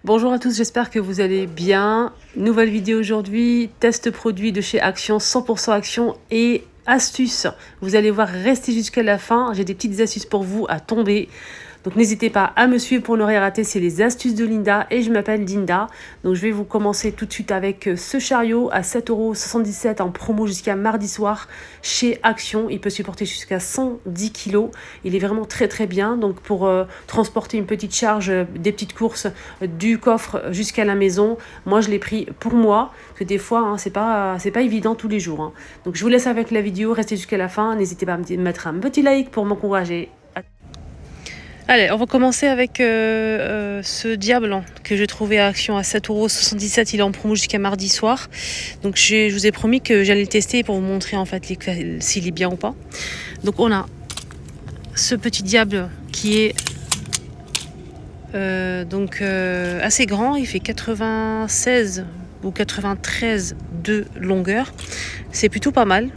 Bonjour à tous, j'espère que vous allez bien. Nouvelle vidéo aujourd'hui, test produit de chez Action, 100% Action et astuces. Vous allez voir, restez jusqu'à la fin, j'ai des petites astuces pour vous à tomber. Donc n'hésitez pas à me suivre pour ne rien rater, c'est les astuces de Linda et je m'appelle Linda. Donc je vais vous commencer tout de suite avec ce chariot à 7,77 € en promo jusqu'à mardi soir chez Action. Il peut supporter jusqu'à 110 kg. Il est vraiment très très bien. Donc pour transporter une petite charge, des petites courses du coffre jusqu'à la maison, moi je l'ai pris pour moi. Parce que des fois, hein, c'est pas évident tous les jours. Hein. Donc je vous laisse avec la vidéo, restez jusqu'à la fin. N'hésitez pas à me mettre un petit like pour m'encourager. Allez, on va commencer avec ce diable que j'ai trouvé à Action à 7,77 €. Il est en promo jusqu'à mardi soir. Donc je vous ai promis que j'allais le tester pour vous montrer en fait s'il est bien ou pas. Donc on a ce petit diable qui est assez grand. Il fait 96 ou 93 de longueur. C'est plutôt pas mal.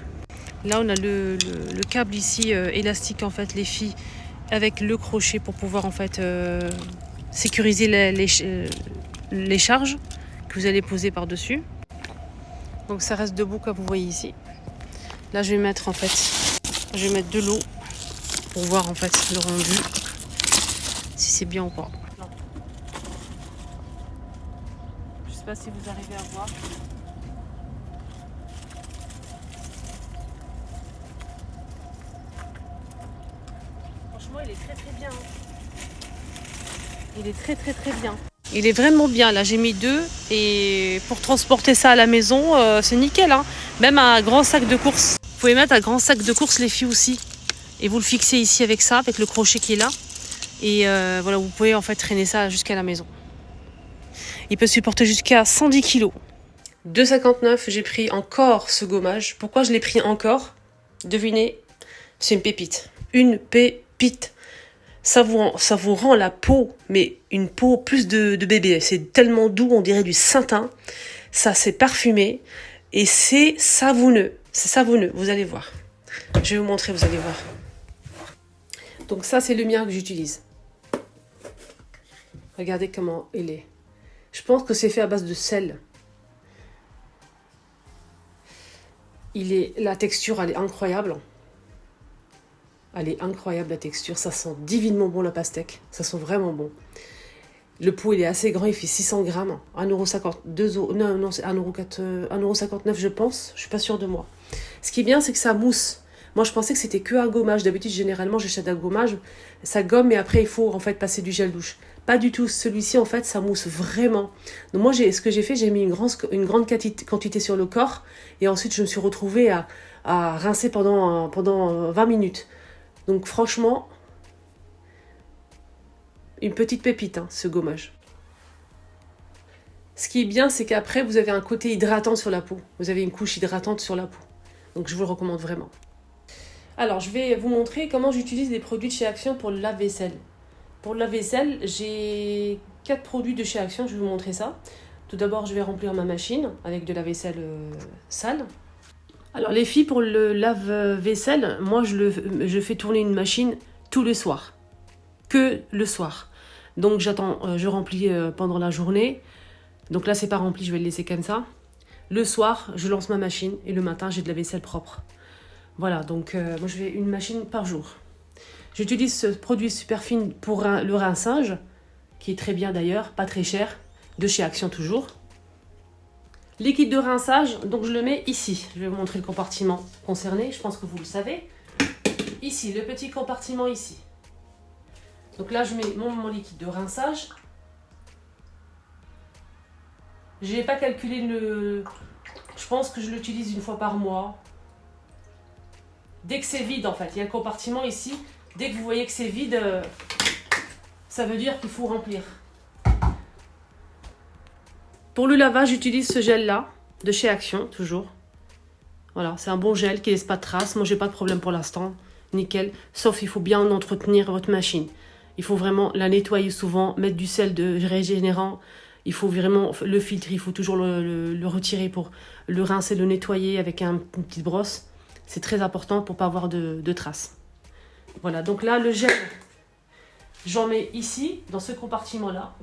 Là on a le câble ici élastique en fait, les filles, avec le crochet pour pouvoir en fait sécuriser les charges que vous allez poser par dessus. Donc ça reste debout comme vous voyez ici. Là je vais mettre de l'eau pour voir en fait le rendu, si c'est bien ou pas. Je sais pas si vous arrivez à voir. Franchement, il est très très bien. Il est très très très bien. Il est vraiment bien. Là, j'ai mis 2 et pour transporter ça à la maison, c'est nickel. Hein. Même un grand sac de course. Vous pouvez mettre un grand sac de course, les filles aussi. Et vous le fixez ici avec ça, avec le crochet qui est là. Et voilà, vous pouvez en fait traîner ça jusqu'à la maison. Il peut supporter jusqu'à 110 kg. 2,59 €, j'ai pris encore ce gommage. Pourquoi je l'ai pris encore? Devinez, c'est une pépite. Une pépite. Ça vous rend la peau, mais une peau plus de bébé. C'est tellement doux, on dirait du satin. Ça, c'est parfumé. Et c'est savonneux. C'est savonneux, vous allez voir. Je vais vous montrer, vous allez voir. Donc ça, c'est le mien que j'utilise. Regardez comment il est. Je pense que c'est fait à base de sel. La texture, elle est incroyable. Elle est incroyable la texture, ça sent divinement bon la pastèque, ça sent vraiment bon. Le pot il est assez grand, il fait 600 grammes, 1,50 €, non c'est 1,59 € je pense, je suis pas sûre de moi. Ce qui est bien c'est que ça mousse. Moi je pensais que c'était que un gommage, d'habitude généralement j'achète un gommage, ça gomme mais après il faut en fait passer du gel douche. Pas du tout, celui-ci en fait ça mousse vraiment. Donc moi ce que j'ai fait, j'ai mis une grande quantité sur le corps et ensuite je me suis retrouvée à rincer pendant 20 minutes. Donc franchement, une petite pépite, hein, ce gommage. Ce qui est bien, c'est qu'après, vous avez un côté hydratant sur la peau. Vous avez une couche hydratante sur la peau. Donc je vous le recommande vraiment. Alors, je vais vous montrer comment j'utilise les produits de chez Action pour le lave-vaisselle. Pour le lave-vaisselle, j'ai 4 produits de chez Action, je vais vous montrer ça. Tout d'abord, je vais remplir ma machine avec de la vaisselle sale. Alors les filles, pour le lave-vaisselle, moi je fais tourner une machine tous les soirs. Que le soir. Donc j'attends, je remplis pendant la journée. Donc là c'est pas rempli, je vais le laisser comme ça. Le soir, je lance ma machine et le matin j'ai de la vaisselle propre. Voilà, donc moi je fais une machine par jour. J'utilise ce produit super fine pour le rinçage, qui est très bien d'ailleurs, pas très cher, de chez Action toujours. Liquide de rinçage, donc je le mets ici. Je vais vous montrer le compartiment concerné, je pense que vous le savez. Ici, le petit compartiment ici. Donc là, je mets mon liquide de rinçage. Je n'ai pas calculé le... Je pense que je l'utilise une fois par mois. Dès que c'est vide, en fait, il y a un compartiment ici. Dès que vous voyez que c'est vide, ça veut dire qu'il faut remplir. Pour le lavage, j'utilise ce gel-là, de chez Action, toujours. Voilà, c'est un bon gel qui laisse pas de traces. Moi, j'ai pas de problème pour l'instant. Nickel. Sauf il faut bien entretenir votre machine. Il faut vraiment la nettoyer souvent, mettre du sel de régénérant. Il faut vraiment le filtre, il faut toujours le retirer pour le rincer, le nettoyer avec une petite brosse. C'est très important pour pas avoir de traces. Voilà, donc là, le gel, j'en mets ici, dans ce compartiment-là.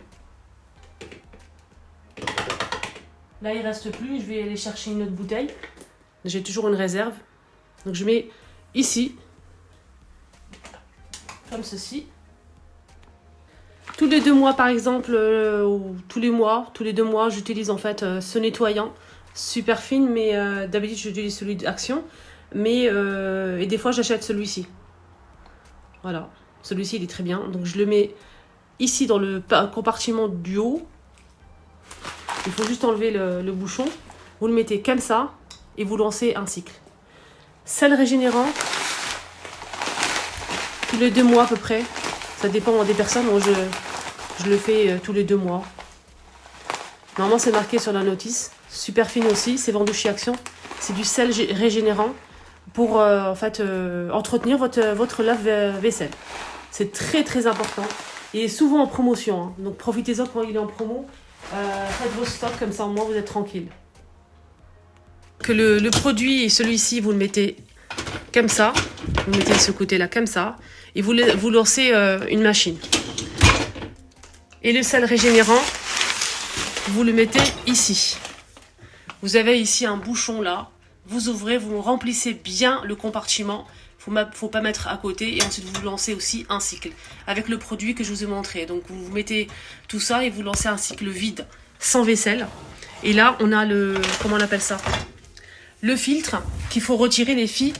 Là, il reste plus. Je vais aller chercher une autre bouteille. J'ai toujours une réserve. Donc, je mets ici, comme ceci. Tous les 2 mois, par exemple, ou tous les 2 mois, j'utilise en fait ce nettoyant. Super fine, mais d'habitude, j'utilise celui d'Action. Mais, et des fois, j'achète celui-ci. Voilà. Celui-ci, il est très bien. Donc, je le mets ici dans le compartiment du haut. Il faut juste enlever le bouchon. Vous le mettez comme ça et vous lancez un cycle. Sel régénérant, tous les 2 mois à peu près. Ça dépend des personnes. Donc je le fais tous les 2 mois. Normalement, c'est marqué sur la notice. Super fine aussi. C'est vendu chez Action. C'est du sel régénérant pour en fait entretenir votre lave-vaisselle. C'est très très important. Il est souvent en promotion. Hein. Donc profitez-en quand il est en promo. Faites vos stocks comme ça au moins vous êtes tranquille. Que le produit, celui-ci, vous le mettez comme ça. Vous mettez de ce côté-là comme ça. Et vous lancez une machine. Et le sel régénérant, vous le mettez ici. Vous avez ici un bouchon là. Vous ouvrez, vous remplissez bien le compartiment. Faut pas mettre à côté et ensuite vous lancez aussi un cycle avec le produit que je vous ai montré. Donc vous mettez tout ça et vous lancez un cycle vide sans vaisselle. Et là on a comment on appelle ça, le filtre qu'il faut retirer les filles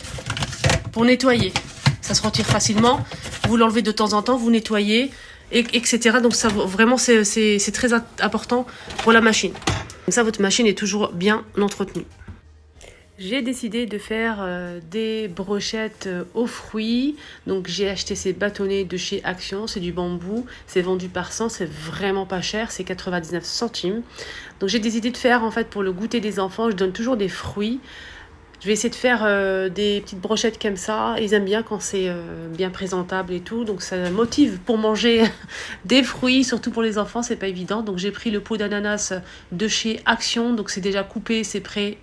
pour nettoyer. Ça se retire facilement. Vous l'enlevez de temps en temps, vous nettoyez, etc. Donc ça vraiment c'est très important pour la machine. Comme ça votre machine est toujours bien entretenue. J'ai décidé de faire des brochettes aux fruits. Donc j'ai acheté ces bâtonnets de chez Action, c'est du bambou, c'est vendu par 100, c'est vraiment pas cher, c'est 99 centimes. Donc j'ai décidé de faire en fait pour le goûter des enfants, je donne toujours des fruits. Je vais essayer de faire des petites brochettes comme ça. Ils aiment bien quand c'est bien présentable et tout. Donc ça motive pour manger des fruits, surtout pour les enfants, c'est pas évident. Donc j'ai pris le pot d'ananas de chez Action, donc c'est déjà coupé, c'est prêt.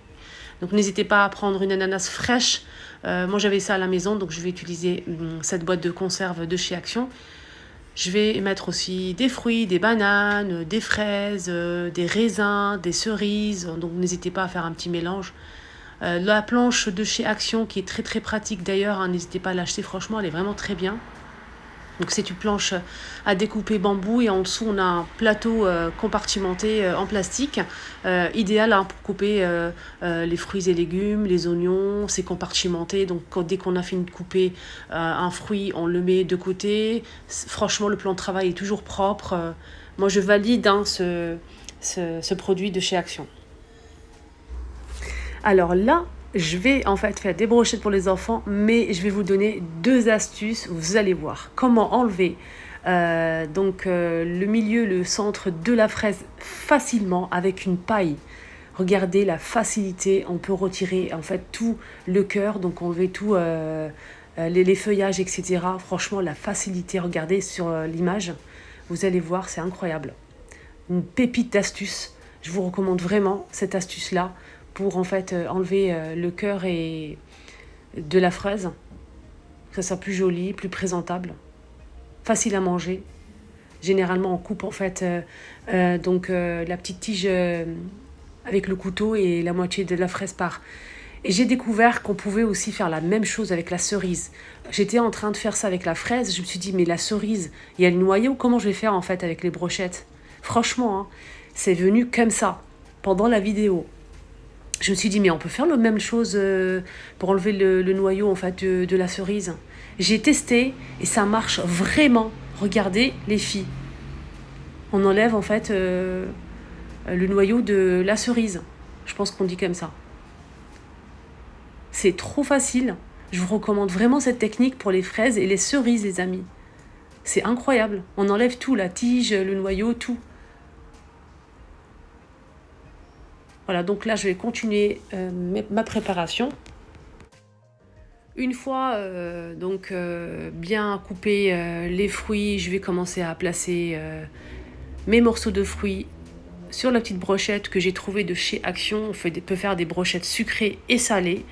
Donc n'hésitez pas à prendre une ananas fraîche. Moi j'avais ça à la maison, donc je vais utiliser cette boîte de conserve de chez Action. Je vais mettre aussi des fruits, des bananes, des fraises, des raisins, des cerises. Donc n'hésitez pas à faire un petit mélange. La planche de chez Action qui est très très pratique d'ailleurs, hein, n'hésitez pas à l'acheter, franchement elle est vraiment très bien. Donc c'est une planche à découper bambou et en dessous on a un plateau compartimenté en plastique, idéal hein, pour couper les fruits et légumes, les oignons, c'est compartimenté. Donc dès qu'on a fini de couper un fruit, on le met de côté. Franchement le plan de travail est toujours propre. Moi je valide hein, ce produit de chez Action. Alors là, je vais en fait faire des brochettes pour les enfants, mais je vais vous donner 2 astuces, vous allez voir comment enlever le milieu, le centre de la fraise facilement avec une paille. Regardez la facilité, on peut retirer en fait tout le cœur, donc enlever tout les feuillages, etc. Franchement, la facilité, regardez sur l'image, vous allez voir, c'est incroyable. Une pépite d'astuce, je vous recommande vraiment cette astuce-là pour en fait enlever le cœur et de la fraise, que ça soit plus joli, plus présentable, facile à manger. Généralement on coupe en fait la petite tige avec le couteau et la moitié de la fraise part. Et j'ai découvert qu'on pouvait aussi faire la même chose avec la cerise. J'étais en train de faire ça avec la fraise, je me suis dit mais la cerise, il y a le noyau, comment je vais faire en fait avec les brochettes? Franchement, hein, c'est venu comme ça pendant la vidéo. Je me suis dit, mais on peut faire la même chose pour enlever le noyau en fait, de la cerise. J'ai testé et ça marche vraiment. Regardez les filles. On enlève en fait le noyau de la cerise. Je pense qu'on dit comme ça. C'est trop facile. Je vous recommande vraiment cette technique pour les fraises et les cerises, les amis. C'est incroyable. On enlève tout, la tige, le noyau, tout. Voilà, donc là, je vais continuer ma préparation. Une fois bien coupé les fruits, je vais commencer à placer mes morceaux de fruits sur la petite brochette que j'ai trouvée de chez Action. On peut faire des brochettes sucrées et salées.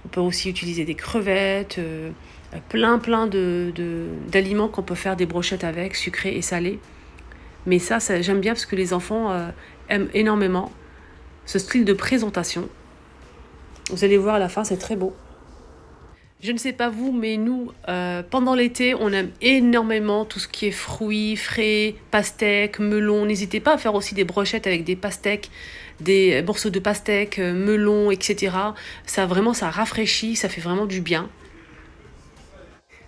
On peut aussi utiliser des crevettes, plein d'aliments qu'on peut faire des brochettes avec, sucrées et salées. Mais ça j'aime bien parce que les enfants aiment énormément. ce style de présentation. Vous allez voir à la fin, c'est très beau. Je ne sais pas vous, mais nous, pendant l'été, on aime énormément tout ce qui est fruits, frais, pastèques, melons. N'hésitez pas à faire aussi des brochettes avec des pastèques, des morceaux de pastèques, melons, etc. Ça rafraîchit, ça fait vraiment du bien.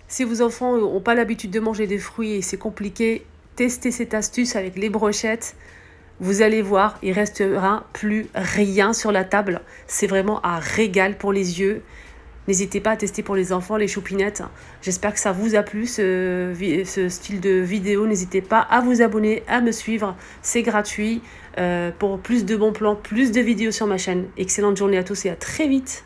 Si vos enfants n'ont pas l'habitude de manger des fruits et c'est compliqué, testez cette astuce avec les brochettes. Vous allez voir, il restera plus rien sur la table. C'est vraiment un régal pour les yeux. N'hésitez pas à tester pour les enfants, les choupinettes. J'espère que ça vous a plu, ce style de vidéo. N'hésitez pas à vous abonner, à me suivre. C'est gratuit. Pour plus de bons plans, plus de vidéos sur ma chaîne. Excellente journée à tous et à très vite.